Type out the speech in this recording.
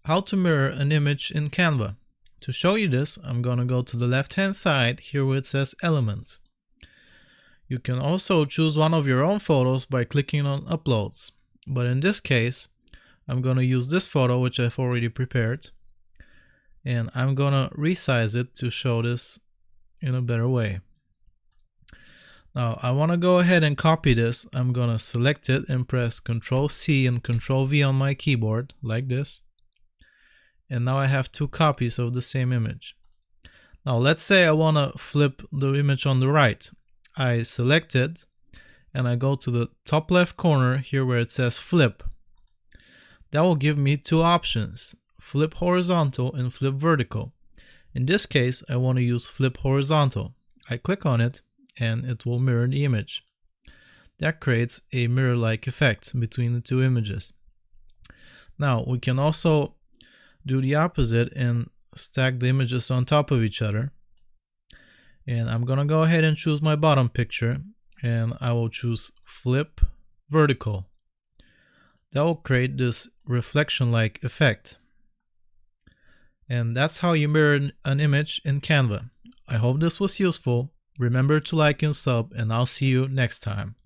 How to mirror an image in Canva. To show you this, I'm going to go to the left hand side here where it says Elements. You can also choose one of your own photos by clicking on Uploads. But in this case, I'm going to use this photo which I've already prepared. And I'm going to resize it to show this in a better way. Now I want to go ahead and copy this. I'm going to select it and press Ctrl C and Ctrl V on my keyboard like this. And now I have two copies of the same image. Now let's say I want to flip the image on the right. I select it and I go to the top left corner here where it says flip. That will give me two options, flip horizontal and flip vertical. In this case, I want to use flip horizontal. I click on it and it will mirror the image. That creates a mirror-like effect between the two images. Now we can also do the opposite and stack the images on top of each other. And I'm gonna go ahead and choose my bottom picture and I will choose flip vertical. That will create this reflection-like effect. And that's how you mirror an image in Canva. I hope this was useful. Remember to like and sub, and I'll see you next time.